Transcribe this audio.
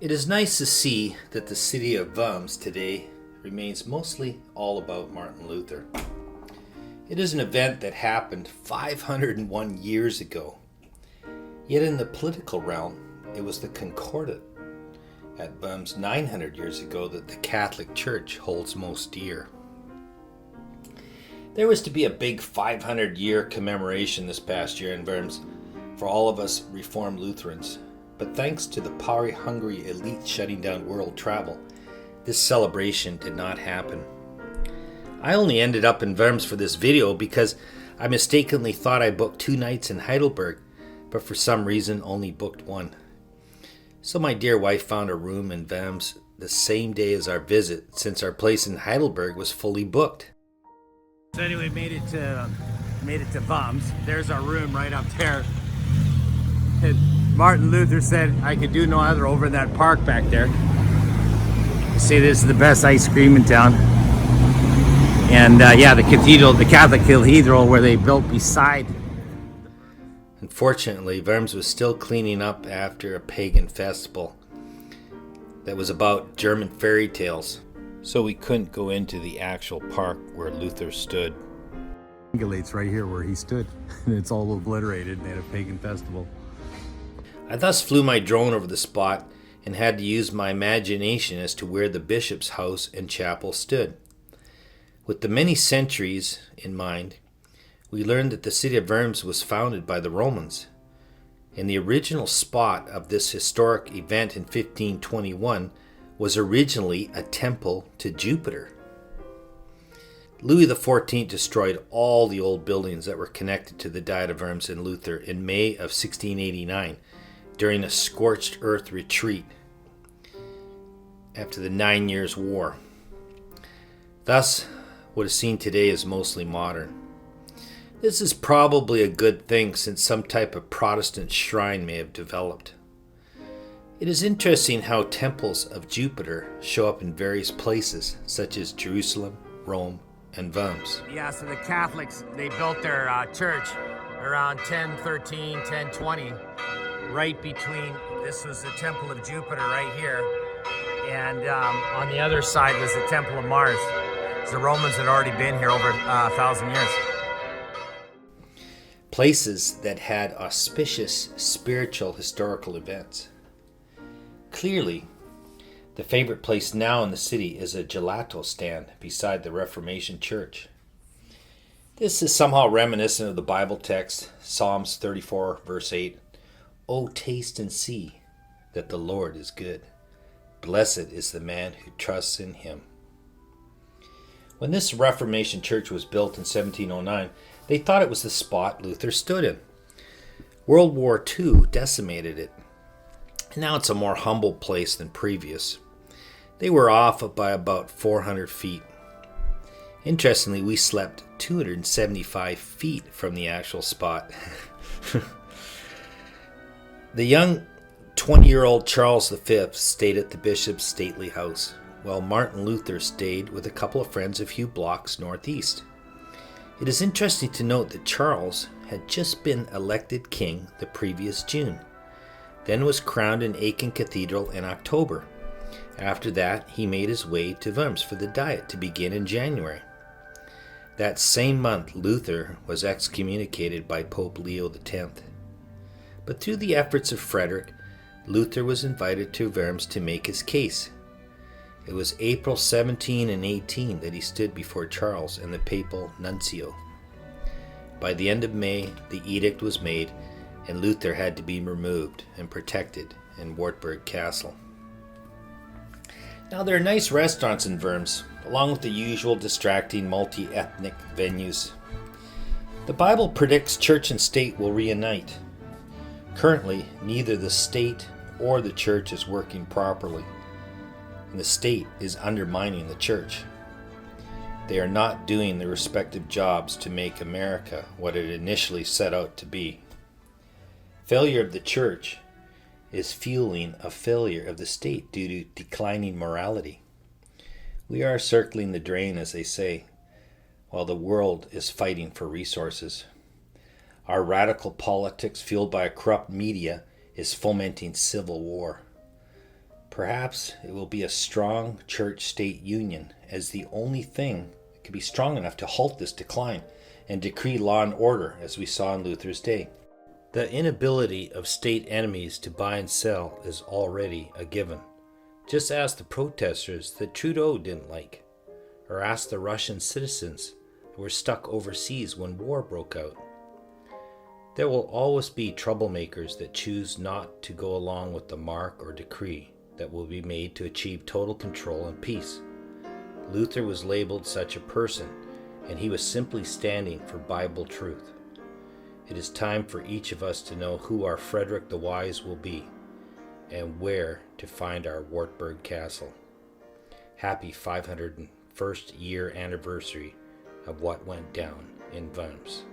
It is nice to see that the city of Worms today remains mostly all about Martin Luther. It is an event that happened 501 years ago. Yet in the political realm, it was the Concordat at Worms 900 years ago that the Catholic Church holds most dear. There was to be a big 500-year commemoration this past year in Worms for all of us Reformed Lutherans. But thanks to the power-hungry elite shutting down world travel, this celebration did not happen. I only ended up in Worms for this video because I mistakenly thought I booked 2 nights in Heidelberg, but for some reason only booked 1. So my dear wife found a room in Worms the same day as our visit, since our place in Heidelberg was fully booked. So anyway, made it to Worms. There's our room right up there. And Martin Luther said I could do no other over in that park back there. You see, this is the best ice cream in town. And the cathedral, the Catholic cathedral where they built beside. Unfortunately, Worms was still cleaning up after a pagan festival that was about German fairy tales, so we couldn't go into the actual park where Luther stood. It's right here where he stood, and it's all obliterated. They had a pagan festival. I thus flew my drone over the spot and had to use my imagination as to where the bishop's house and chapel stood. With the many centuries in mind, we learned that the city of Worms was founded by the Romans, and the original spot of this historic event in 1521 was originally a temple to Jupiter. Louis XIV destroyed all the old buildings that were connected to the Diet of Worms and Luther in May of 1689 during a scorched earth retreat after the 9 Years' War. Thus, what is seen today is mostly modern. This is probably a good thing, since some type of Protestant shrine may have developed. It is interesting how temples of Jupiter show up in various places, such as Jerusalem, Rome, and Worms. Yeah, so the Catholics, they built their church around 1013, 1020, right between, this was the Temple of Jupiter right here, and on the other side was the Temple of Mars. The Romans had already been here over 1,000 years. Places that had auspicious spiritual historical events. Clearly, the favorite place now in the city is a gelato stand beside the Reformation Church. This is somehow reminiscent of the Bible text, Psalms 34, verse 8. "O taste and see that the Lord is good. Blessed is the man who trusts in him." When this Reformation Church was built in 1709, they thought it was the spot Luther stood in. World War II decimated it. Now it's a more humble place than previous. They were off by about 400 feet. Interestingly, we slept 275 feet from the actual spot. The young 20-year-old Charles V stayed at the bishop's stately house, while Martin Luther stayed with a couple of friends a few blocks northeast. It is interesting to note that Charles had just been elected king the previous June, then was crowned in Aachen Cathedral in October. After that, he made his way to Worms for the Diet to begin in January. That same month, Luther was excommunicated by Pope Leo X. But through the efforts of Frederick, Luther was invited to Worms to make his case. It was April 17 and 18 that he stood before Charles and the papal nuncio. By the end of May, the edict was made, and Luther had to be removed and protected in Wartburg Castle. Now, there are nice restaurants in Worms, along with the usual distracting multi-ethnic venues. The Bible predicts church and state will reunite. Currently, neither the state or the church is working properly, and the state is undermining the church. They are not doing their respective jobs to make America what it initially set out to be. Failure of the church is fueling a failure of the state due to declining morality. We are circling the drain, as they say, while the world is fighting for resources. Our radical politics, fueled by a corrupt media, is fomenting civil war. Perhaps it will be a strong church-state union as the only thing that could be strong enough to halt this decline and decree law and order as we saw in Luther's day. The inability of state enemies to buy and sell is already a given. Just ask the protesters that Trudeau didn't like, or ask the Russian citizens who were stuck overseas when war broke out. There will always be troublemakers that choose not to go along with the mark or decree that will be made to achieve total control and peace. Luther was labeled such a person, and he was simply standing for Bible truth. It is time for each of us to know who our Frederick the Wise will be, and where to find our Wartburg Castle. Happy 501st year anniversary of what went down in Worms.